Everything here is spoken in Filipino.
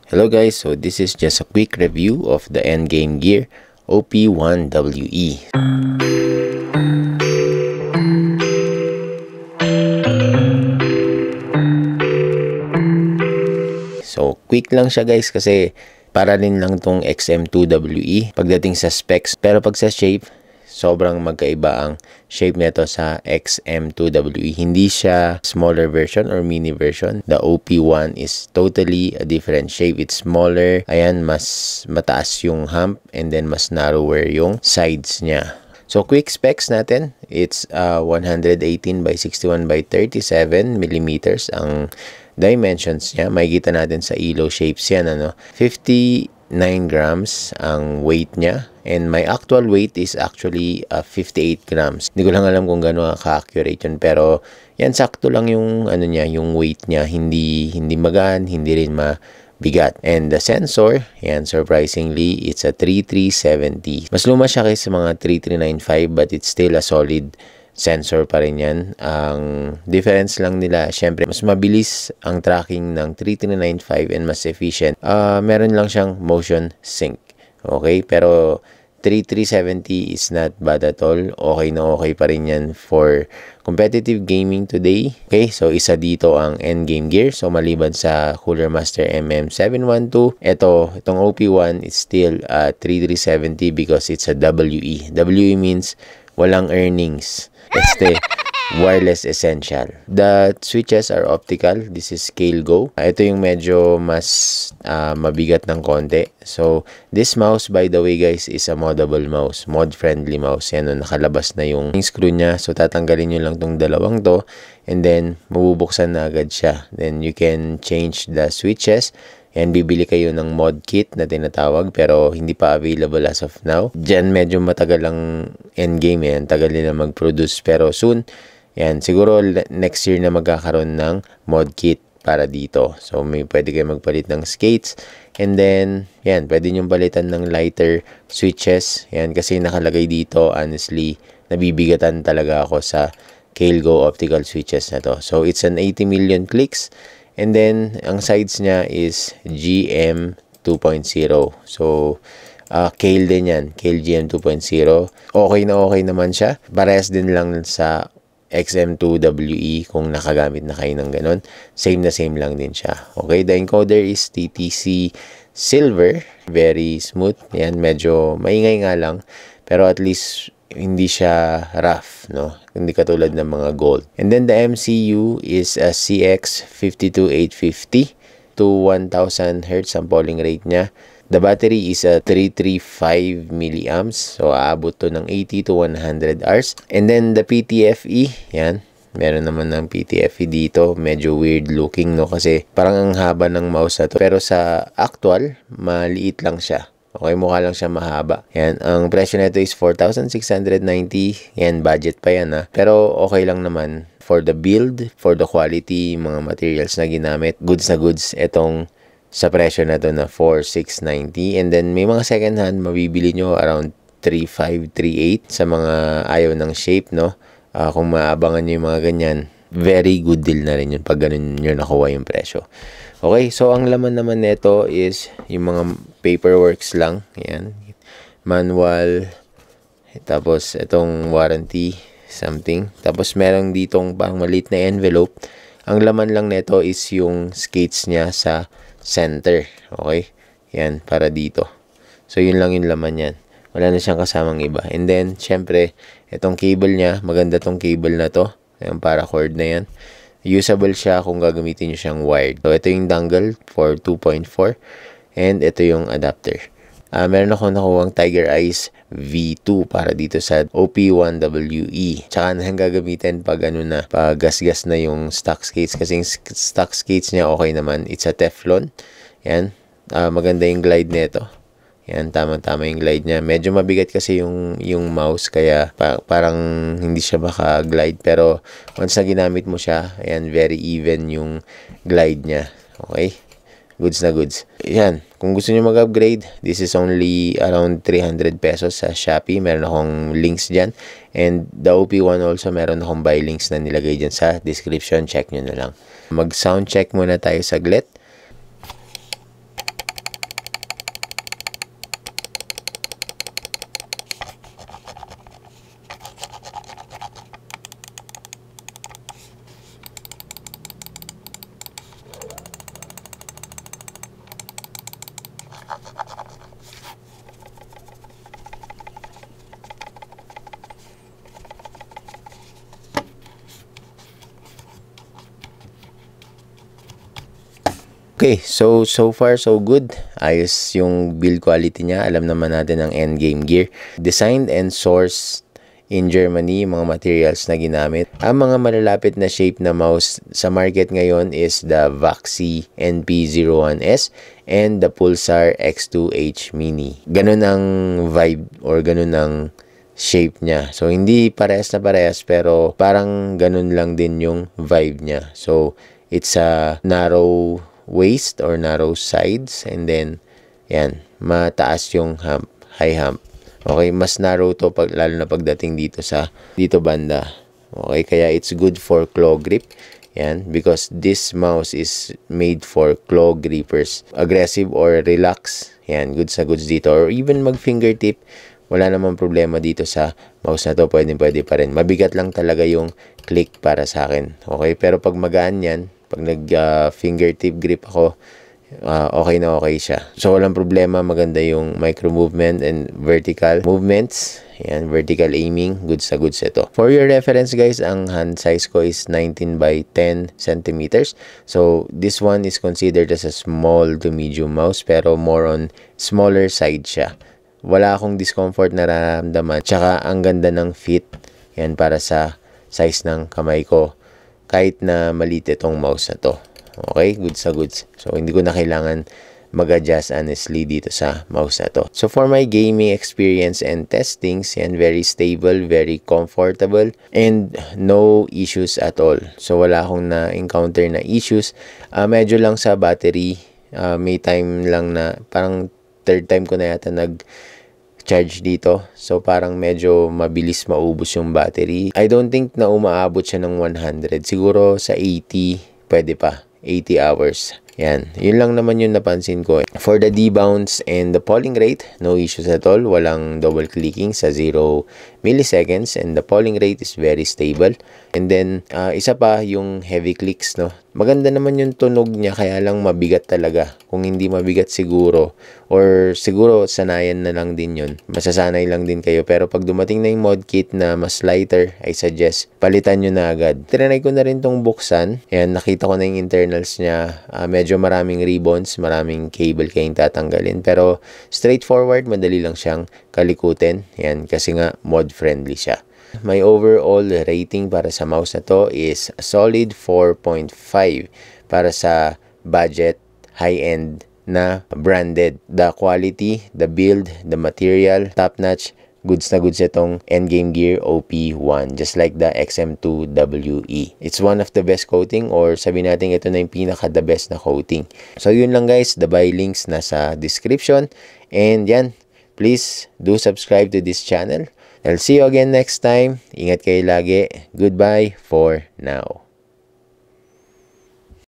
Hello guys, so this is just a quick review of the Endgame Gear OP1WE. So quick lang siya guys kasi para rin lang tong XM2WE pagdating sa specs, pero pag sa shape sobrang magkaiba ang shape nito sa XM2WE. Hindi siya smaller version or mini version. The OP1 is totally a different shape. It's smaller. Ayan, mas mataas yung hump and then mas narrower yung sides niya. So quick specs natin, it's 118 by 61 by 37 millimeters ang dimensions niya. Makikita natin sa elo shapes yan, 59 grams ang weight niya. And my actual weight is actually 58 grams. Hindi ko lang alam kung gano'n ka-accurate yun. Pero yan, sakto lang yung, yung weight niya. Hindi magaan, hindi rin mabigat. And the sensor, yan, surprisingly, it's a 3370. Mas luma siya kaysa mga 3395 but it's still a solid sensor pa rin yan. Ang difference lang nila, syempre, mas mabilis ang tracking ng 3395 and mas efficient. Meron lang siyang motion sync. Okay, pero 3370 is not bad at all. Okay na okay pa rin yan for competitive gaming today. Okay, so isa dito ang Endgame Gear. So maliban sa Cooler Master MM712, itong OP1 is still 3370 because it's a WE. WE means walang earnings. Wireless essential. The switches are optical. This is Scale Go. Ito yung medyo mas mabigat ng konti. So, this mouse, by the way guys, is a modable mouse. Mod-friendly mouse. Yan, nakalabas na yung screw niya. So, tatanggalin nyo lang tong dalawang to. And then, mabubuksan na agad siya. Then, you can change the switches. And bibili kayo ng mod kit na tinatawag pero hindi pa available as of now. Diyan medyo matagal ang Endgame yan. Tagal nila mag-produce pero soon, yan, siguro next year na magkakaroon ng mod kit para dito. So pwede kayo magpalit ng skates. And then, yan, pwede nyong palitan ng lighter switches. Yan, kasi nakalagay dito, honestly, nabibigatan talaga ako sa Kailgo optical switches na to. So it's an 80 million clicks. And then, ang sides niya is GM 2.0. So, Kail din yan. Kail GM 2.0. Okay na okay naman siya. Parehas din lang sa XM2WE kung nakagamit na kayo ng ganun. Same na same lang din siya. Okay, the encoder is TTC Silver. Very smooth. Yan, medyo maingay nga lang. Pero at least hindi siya rough, hindi katulad ng mga gold. And then the MCU is a CX52850 to 1000 Hz ang polling rate niya. The battery is a 335 milliamps, so aabot to ng 80 to 100 hours. And then the PTFE, yan, meron naman ng PTFE dito. Medyo weird looking, kasi parang ang haba ng mouse na to. Pero sa actual, maliit lang siya. Okay, mukha lang siya mahaba. Yan, ang presyo nito is 4,690. Yan, budget pa yan Pero okay lang naman for the build, for the quality, mga materials na ginamit. Goods na goods itong sa presyo na to na 4,690. And then may mga second hand mabibili nyo around 3,500, 3,800 sa mga ayaw ng shape, kung maabangan nyo yung mga ganyan, very good deal na rin yun pag ganun nyo nakuha yung presyo. Okay, so ang laman naman nito is yung mga paperworks lang. Yan. Manual. Tapos itong warranty something. Tapos meron ditong pang maliit na envelope. Ang laman lang nito is yung skates niya sa center. Okay? Yan, para dito. So yun lang yung laman yan. Wala na siyang kasamang iba. And then, syempre, itong cable niya, maganda tong cable na to. Yung paracord na yan. Usable siya kung gagamitin nyo siyang wired. So, ito yung dongle for 2.4 and ito yung adapter. Meron akong nakuhang Tiger Eyes V2 para dito sa OP1WE. Tsaka na yung gagamitin pag pag gas-gas na yung stock skates. Kasi yung stock skates niya okay naman. It's a Teflon. Yan. Maganda yung glide nito. Yan, tama-tama yung glide niya. Medyo mabigat kasi yung mouse, kaya parang hindi siya maka-glide. Pero once na ginamit mo siya, ayan, very even yung glide niya. Okay? Goods na goods. Yan, kung gusto niyo mag-upgrade, this is only around 300 pesos sa Shopee. Meron akong links dyan. And the OP1 also, meron akong buy links na nilagay dyan sa description. Check nyo na lang. Mag-sound check muna tayo saglit. Okay, so far so good. Ayos yung build quality niya. Alam naman natin ang endgame gear. Designed and sourced in Germany, mga materials na ginamit. Ang mga malalapit na shape na mouse sa market ngayon is the Vaxi NP01S and the Pulsar X2H Mini. Ganun ang vibe or ganun ang shape niya. So, hindi parehas na parehas pero parang ganun lang din yung vibe niya. So, it's a narrow waist or narrow sides, and then yan, mataas yung hump, high hump. Okay, mas narrow to lalo na pagdating dito banda. Okay, kaya it's good for claw grip. Yan, because this mouse is made for claw grippers. Aggressive or relax, yan, goods na goods dito. Or even mag fingertip, wala namang problema dito sa mouse na to. Pwede pa rin. Mabigat lang talaga yung click para sa akin. Okay, pero pag magaan yan, pag nag-fingertip grip ako, okay na okay siya. So, walang problema. Maganda yung micro movement and vertical movements. Yan, vertical aiming. Goods na goods ito. For your reference, guys, ang hand size ko is 19 by 10 centimeters. So, this one is considered as a small to medium mouse, pero more on smaller side siya. Wala akong discomfort na nararamdaman. Tsaka, ang ganda ng fit. Yan, para sa size ng kamay ko. Kahit na maliit itong mouse na to. Okay? Goods sa goods. So, hindi ko na kailangan mag-adjust honestly dito sa mouse na to. So, for my gaming experience and testings, yan, very stable, very comfortable, and no issues at all. So, wala akong na-encounter na issues. Medyo lang sa battery. May time lang na, parang third time ko na yata charge dito. So, parang medyo mabilis maubos yung battery. I don't think na umaabot siya ng 100. Siguro sa 80, pwede pa. 80 hours. Yan. Yun lang naman yung napansin ko. For the debounce and the polling rate, no issues at all. Walang double clicking sa 0 milliseconds and the polling rate is very stable. And then, isa pa yung heavy clicks, no? Maganda naman yung tunog niya, kaya lang mabigat talaga. Kung hindi mabigat siguro, or siguro sanayan na lang din yun. Masasanay lang din kayo. Pero pag dumating na yung mod kit na mas lighter, I suggest palitan nyo na agad. Trinay ko na rin tong buksan. Ayan, nakita ko na yung internals niya. Medyo maraming ribbons, maraming cable kayong tatanggalin. Pero straightforward, madali lang siyang kalikutin. Ayan, kasi nga mod friendly siya. My overall rating para sa mouse na to is a solid 4.5 para sa budget, high-end na branded. The quality, the build, the material, top-notch, goods na goods itong Endgame Gear OP1, just like the XM2WE. It's one of the best coating, or sabi natin ito na yung pinaka-the best na coating. So yun lang guys, the buy links nasa description. And yan, please do subscribe to this channel. I'll see you again next time. Ingat kayo lagi. Goodbye for now.